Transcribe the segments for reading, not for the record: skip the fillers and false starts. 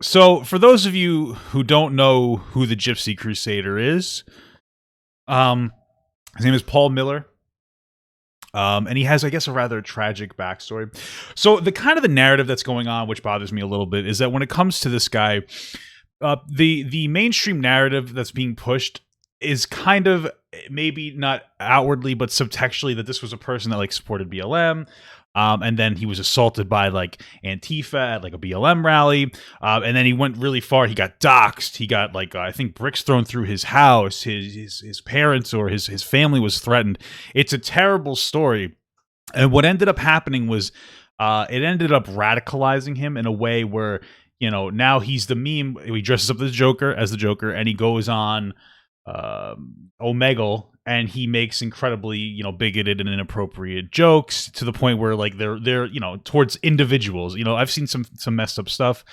So, for those of you who don't know who the Gypsy Crusader is, um, his name is Paul Miller. And he has, I guess, a rather tragic backstory. So the narrative that's going on, which bothers me a little bit, is that when it comes to this guy, the mainstream narrative that's being pushed is kind of, maybe not outwardly but subtextually, that this was a person that like supported BLM. And then he was assaulted by like Antifa at like a BLM rally. And then he went really far. He got doxxed. He got like, I think, bricks thrown through his house. His parents or his family was threatened. It's a terrible story. And what ended up happening was it ended up radicalizing him in a way where, now he's the meme. He dresses up as the Joker, and he goes on Omegle, and he makes incredibly bigoted and inappropriate jokes to the point where like they're towards individuals. I've seen some messed up stuff.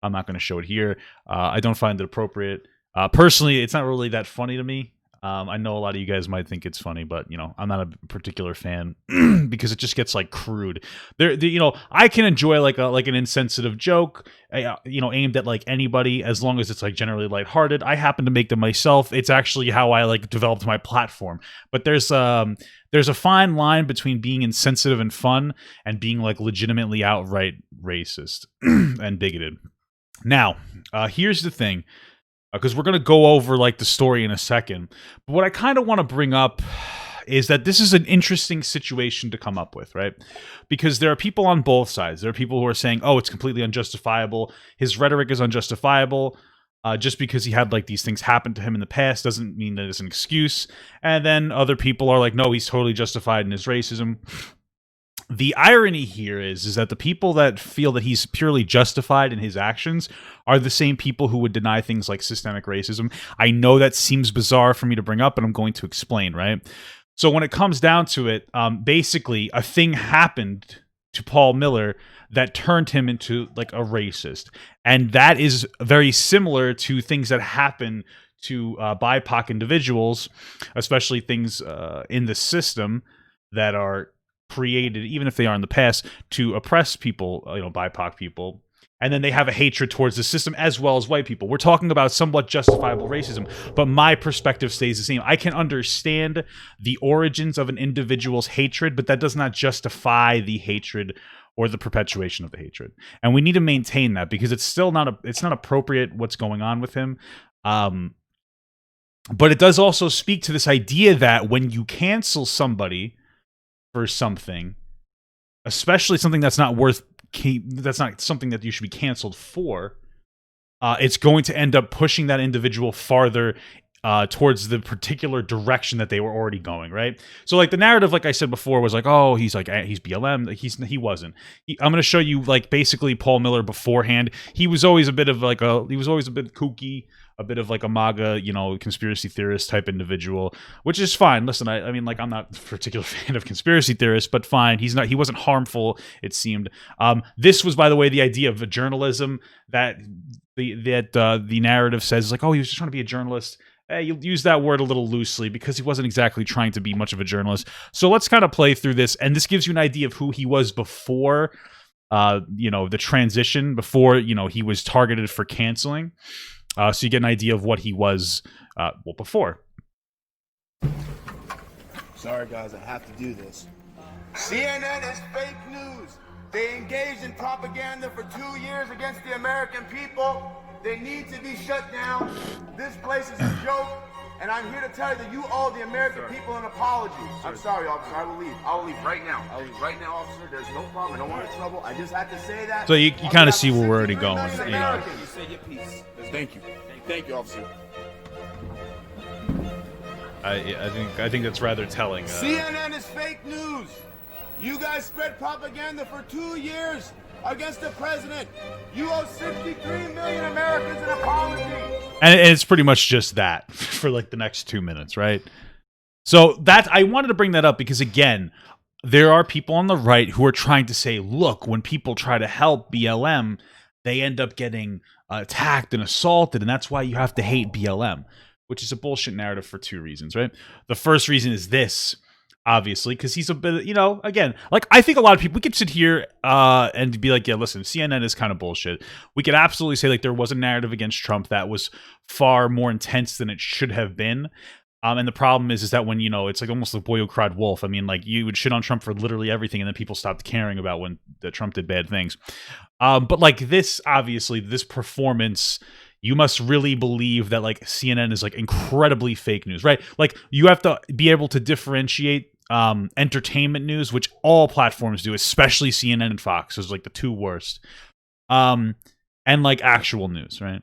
I'm not going to show it here. I don't find it appropriate. Personally, it's not really that funny to me. I know a lot of you guys might think it's funny, but I'm not a particular fan because it just gets like crude. I can enjoy like an insensitive joke, aimed at like anybody, as long as it's like generally lighthearted. I happen to make them myself. It's actually how I like developed my platform. But there's a fine line between being insensitive and fun and being like legitimately outright racist and bigoted. Now, here's the thing. Because we're going to go over like the story in a second. But what I kind of want to bring up is that this is an interesting situation to come up with, right? Because there are people on both sides. There are people who are saying, oh, it's completely unjustifiable. His rhetoric is unjustifiable. Just because he had like these things happen to him in the past doesn't mean that it's an excuse. And then other people are like, no, he's totally justified in his racism. The irony here is that the people that feel that he's purely justified in his actions are the same people who would deny things like systemic racism. I know that seems bizarre for me to bring up, and I'm going to explain, right? So when it comes down to it, basically a thing happened to Paul Miller that turned him into like a racist. And that is very similar to things that happen to BIPOC individuals, especially things in the system that are created, even if they are in the past, to oppress people, BIPOC people, and then they have a hatred towards the system as well as white people. We're talking about somewhat justifiable racism, but my perspective stays the same. I can understand the origins of an individual's hatred, but that does not justify the hatred or the perpetuation of the hatred. And we need to maintain that, because it's still not it's not appropriate what's going on with him. But it does also speak to this idea that when you cancel somebody for something, especially something that's not something that you should be canceled for, it's going to end up pushing that individual farther towards the particular direction that they were already going, right? So like the narrative, like I said before, was like, oh, he's BLM. He wasn't. I'm going to show you like basically Paul Miller beforehand. He was always a bit kooky, a bit of like a MAGA, conspiracy theorist type individual, which is fine. Listen, I mean, like, I'm not a particular fan of conspiracy theorists, but fine. He wasn't harmful, it seemed. This was, by the way, the idea of a journalism that the narrative says, like, oh, he was just trying to be a journalist. You use that word a little loosely, because he wasn't exactly trying to be much of a journalist. So let's kind of play through this, and this gives you an idea of who he was before, the transition, before, he was targeted for canceling. So you get an idea of what he was, before. Sorry, guys, I have to do this. CNN is fake news. They engaged in propaganda for 2 years against the American people. They need to be shut down. This place is a joke, and I'm here to tell you that you owe the American people an apology. I'm sorry, officer. I will leave. I will leave right now. I'll leave right now, officer. There's no problem. I don't want any trouble. I just had to say that. So you kind of see where we're already going. You said your piece. Thank you. Thank you, officer. I think that's rather telling. CNN is fake news. You guys spread propaganda for 2 years against the president. You owe 63 million Americans an apology. And it's pretty much just that for like the next 2 minutes, right? So that I wanted to bring that up because, again, there are people on the right who are trying to say, look, when people try to help BLM, they end up getting attacked and assaulted, and that's why you have to hate BLM, which is a bullshit narrative for two reasons, right? The first reason is this. obviously, because he's a bit, again, like I think a lot of people, we could sit here and be like, yeah, listen, CNN is kind of bullshit. We could absolutely say like there was a narrative against Trump that was far more intense than it should have been. And the problem is that when, it's like almost the boy who cried wolf. I mean, like you would shit on Trump for literally everything, and then people stopped caring about when Trump did bad things. But like this, obviously, this performance, you must really believe that like CNN is like incredibly fake news, right? Like you have to be able to differentiate entertainment news, which all platforms do, especially CNN and Fox is like the two worst, and like actual news, right?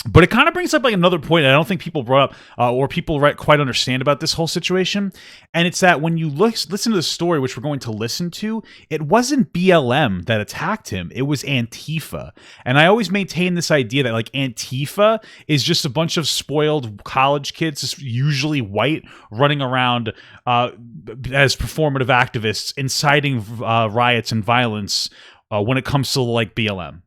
But it kind of brings up like another point I don't think people brought up or people quite understand about this whole situation. And it's that when you listen to the story, which we're going to listen to, it wasn't BLM that attacked him. It was Antifa. And I always maintain this idea that like Antifa is just a bunch of spoiled college kids, usually white, running around as performative activists, inciting riots and violence when it comes to like BLM.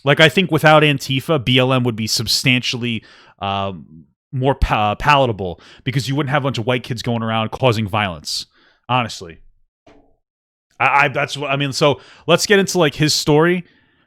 Like, I think without Antifa, BLM would be substantially more palatable because you wouldn't have a bunch of white kids going around causing violence. Honestly, that's what I mean. So let's get into like his story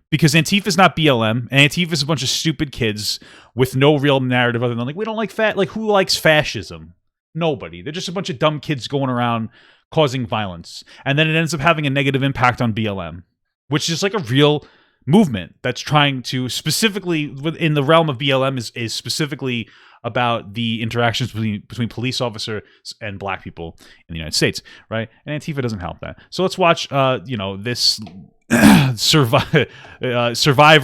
because Antifa is not BLM. And Antifa is a bunch of stupid kids with no real narrative other than like we don't like like who likes fascism? Nobody. They're just a bunch of dumb kids going around causing violence, and then it ends up having a negative impact on BLM, which is like a real movement that's trying to specifically in the realm of BLM is specifically about the interactions between police officers and black people in the United States, right? And Antifa doesn't help that. So let's watch this survivor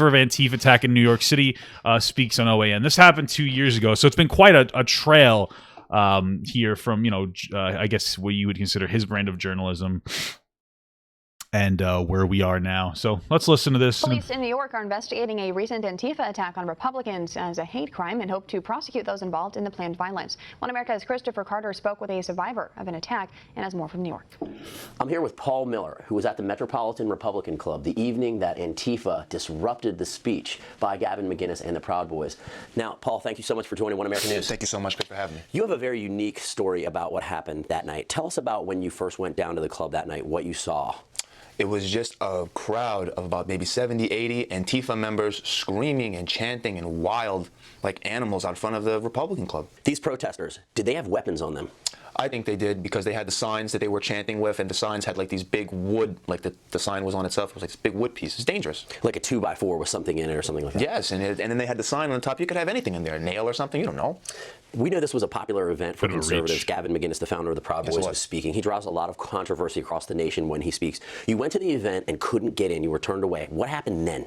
of Antifa attack in New York City speaks on OAN. This happened 2 years ago, so it's been quite a trail here from I guess what you would consider his brand of journalism and where we are now. So let's listen to this. Police in New York are investigating a recent Antifa attack on Republicans as a hate crime and hope to prosecute those involved in the planned violence. One America's Christopher Carter spoke with a survivor of an attack and has more from New York. I'm here with Paul Miller, who was at the Metropolitan Republican Club the evening that Antifa disrupted the speech by Gavin McInnes and the Proud Boys. Now, Paul, thank you so much for joining One American News. Thank you so much for having me. You have a very unique story about what happened that night. Tell us about when you first went down to the club that night, what you saw. It was just a crowd of about maybe 70, 80 Antifa members screaming and chanting and wild like animals out front of the Republican Club. These protesters, did they have weapons on them? I think they did because they had the signs that they were chanting with, and the signs had like these big wood, like the sign was on itself. It was like this big wood piece. It's dangerous. Like a 2x4 with something in it or something like that? Yes, and then they had the sign on the top. You could have anything in there, a nail or something, you don't know. We know this was a popular event for conservatives. Gavin McInnes, the founder of the Proud Boys, was speaking. He draws a lot of controversy across the nation when he speaks. You went to the event and couldn't get in. You were turned away. What happened then?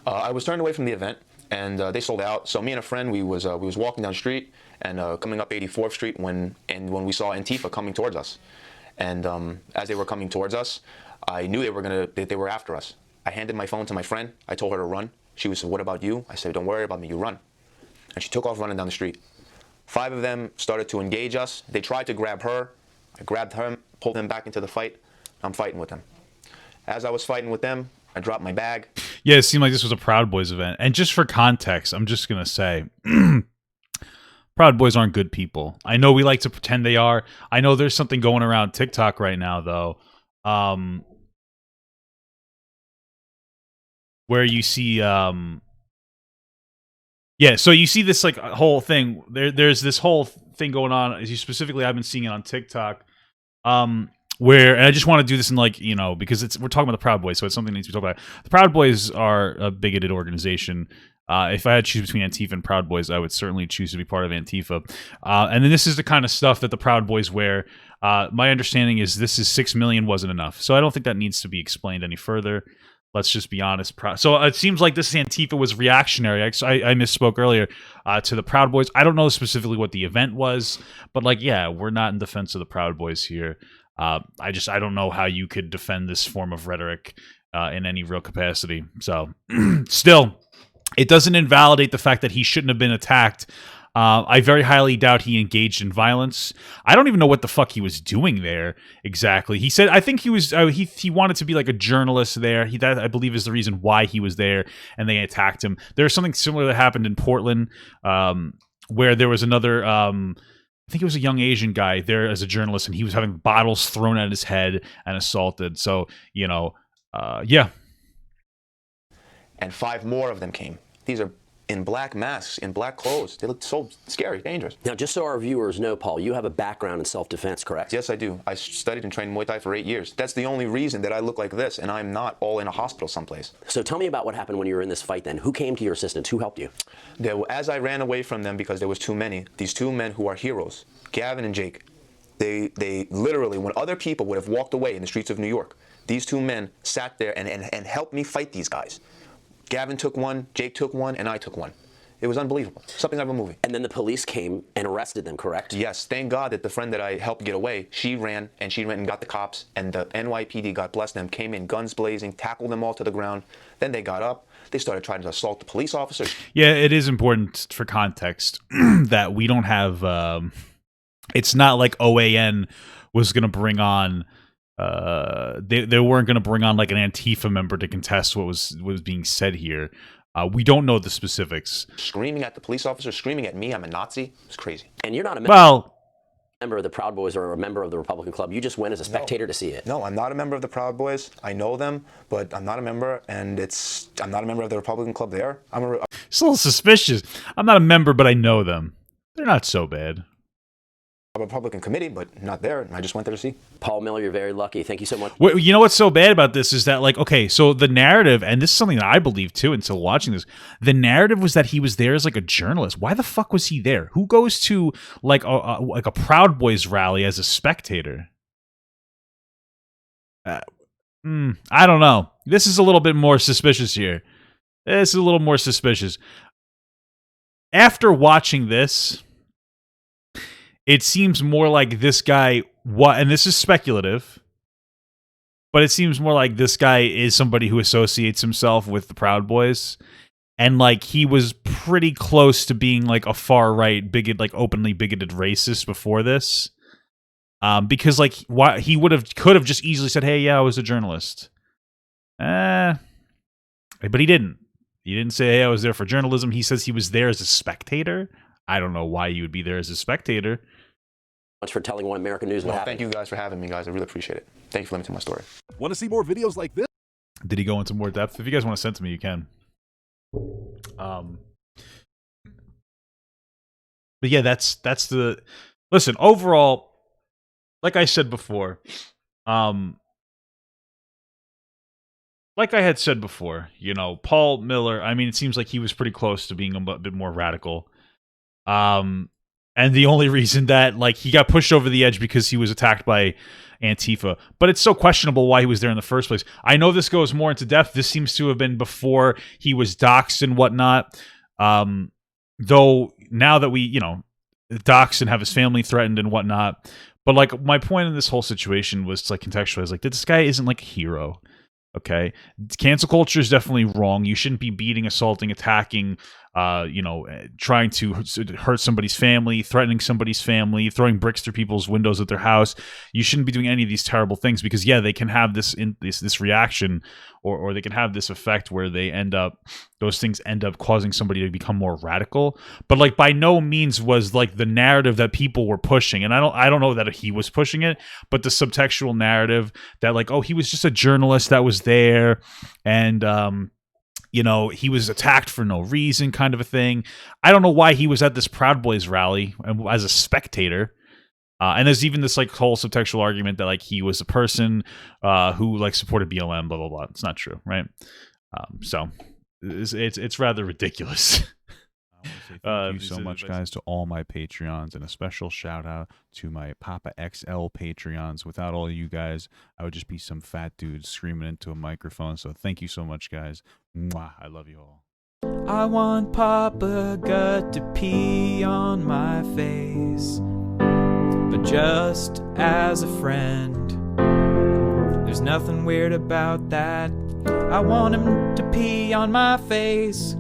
I was turned away from the event, and they sold out. So me and a friend, we was walking down the street and coming up 84th Street when we saw Antifa coming towards us. And as they were coming towards us, I knew they were after us. I handed my phone to my friend. I told her to run. She said, "What about you?" I said, "Don't worry about me. You run." And she took off running down the street. 5 of them started to engage us. They tried to grab her. I grabbed her, pulled them back into the fight. I'm fighting with them. As I was fighting with them, I dropped my bag. Yeah, it seemed like this was a Proud Boys event. And just for context, I'm just going to say, Proud Boys aren't good people. I know we like to pretend they are. I know there's something going around TikTok right now, though, where you see... Yeah, so you see this like whole thing. There's this whole thing going on. As you specifically, I've been seeing it on TikTok, where and I just want to do this in like because we're talking about the Proud Boys, so it's something that needs to be talked about. The Proud Boys are a bigoted organization. If I had to choose between Antifa and Proud Boys, I would certainly choose to be part of Antifa. And then this is the kind of stuff that the Proud Boys wear. My understanding is this is 6 million wasn't enough, so I don't think that needs to be explained any further. Let's just be honest. So it seems like this Antifa was reactionary. I misspoke earlier to the Proud Boys. I don't know specifically what the event was, but like, yeah, we're not in defense of the Proud Boys here. I don't know how you could defend this form of rhetoric in any real capacity. So still, it doesn't invalidate the fact that he shouldn't have been attacked. I very highly doubt he engaged in violence. I don't even know what the fuck he was doing there exactly. He said, I think he was, he wanted to be like a journalist there. That I believe is the reason why he was there, and they attacked him. There's something similar that happened in Portland, where there was another think it was a young Asian guy there as a journalist, and he was having bottles thrown at his head and assaulted. So, you know, yeah. And 5 more of them came. These are in black masks, in black clothes. They looked so scary, dangerous. Now, just so our viewers know, Paul, you have a background in self-defense, correct? Yes, I do. I studied and trained Muay Thai for 8 years. That's the only reason that I look like this, and I'm not all in a hospital someplace. So tell me about what happened when you were in this fight then. Who came to your assistance? Who helped you? As I ran away from them because there was too many, these 2 men who are heroes, Gavin and Jake, they literally, when other people would have walked away in the streets of New York, these 2 men sat there and helped me fight these guys. Gavin took one, Jake took one, and I took one. It was unbelievable. Something out of a movie. And then the police came and arrested them, correct? Yes. Thank God that the friend that I helped get away, she ran and got the cops, and the NYPD, God bless them, came in guns blazing, tackled them all to the ground. Then they got up. They started trying to assault the police officers. Yeah, it is important for context that we don't have... it's not like OAN was going to bring on... they weren't going to bring on like an Antifa member to contest what was being said here. We don't know the specifics. Screaming at the police officer, screaming at me, I'm a Nazi. It's crazy. And you're not a member of the Proud Boys or a member of the Republican Club. You just went as a spectator to see it. No, I'm not a member of the Proud Boys. I know them, but I'm not a member, and I'm not a member of the Republican Club there. It's a little suspicious. I'm not a member, but I know them. They're not so bad. A Republican committee, but not there, and I just went there to see. Paul Miller, you're very lucky. Thank you so much. You know what's so bad about this is that, like, okay, so the narrative, and this is something that I believe too until watching this, the narrative was that he was there as like a journalist. Why the fuck was he there? Who goes to like a Proud Boys rally as a spectator? I don't know. This is a little bit more suspicious here. This is a little more suspicious. After watching this, it seems more like this guy, and this is speculative, but it seems more like this guy is somebody who associates himself with the Proud Boys, and like he was pretty close to being like a far right bigot, like openly bigoted racist before this, because like he could have just easily said, "Hey, yeah, I was a journalist," but he didn't. He didn't say, "Hey, I was there for journalism." He says he was there as a spectator. I don't know why you would be there as a spectator. Much for telling One American News what happened. Thank you guys for having me, guys. I really appreciate it. Thank you for letting me tell my story. Want to see more videos like this? Did he go into more depth? If you guys want to send to me, you can. But yeah, that's the... Listen, overall, like I said before, like I had said before, you know, Paul Miller, I mean, it seems like he was pretty close to being a bit more radical. And the only reason that, like, he got pushed over the edge because he was attacked by Antifa. But it's so questionable why he was there in the first place. I know this goes more into depth. This seems to have been before he was doxxed and whatnot. Though, now that we, you know, doxxed and have his family threatened and whatnot. But, like, my point in this whole situation was to, like, contextualize, like, this guy isn't, like, a hero. Okay? Cancel culture is definitely wrong. You shouldn't be beating, assaulting, attacking, you know, trying to hurt somebody's family, threatening somebody's family, throwing bricks through people's windows at their house. You shouldn't be doing any of these terrible things because, yeah, they can have this reaction or they can have this effect where those things end up causing somebody to become more radical. But, like, by no means was, like, the narrative that people were pushing, and I don't know that he was pushing it, but the subtextual narrative that, like, oh, he was just a journalist that was there, and you know, he was attacked for no reason, kind of a thing. I don't know why he was at this Proud Boys rally as a spectator. And there's even this, like, whole subtextual argument that, like, he was a person who, like, supported BLM, blah, blah, blah. It's not true, right? So it's rather ridiculous. Thank you so much, guys, to all my Patreons, and a special shout out to my Papa XL Patreons. Without all you guys, I would just be some fat dude screaming into a microphone. So thank you so much, guys. Mwah, I love you all. I want Papa Gut to pee on my face, but just as a friend. There's nothing weird about that. I want him to pee on my face,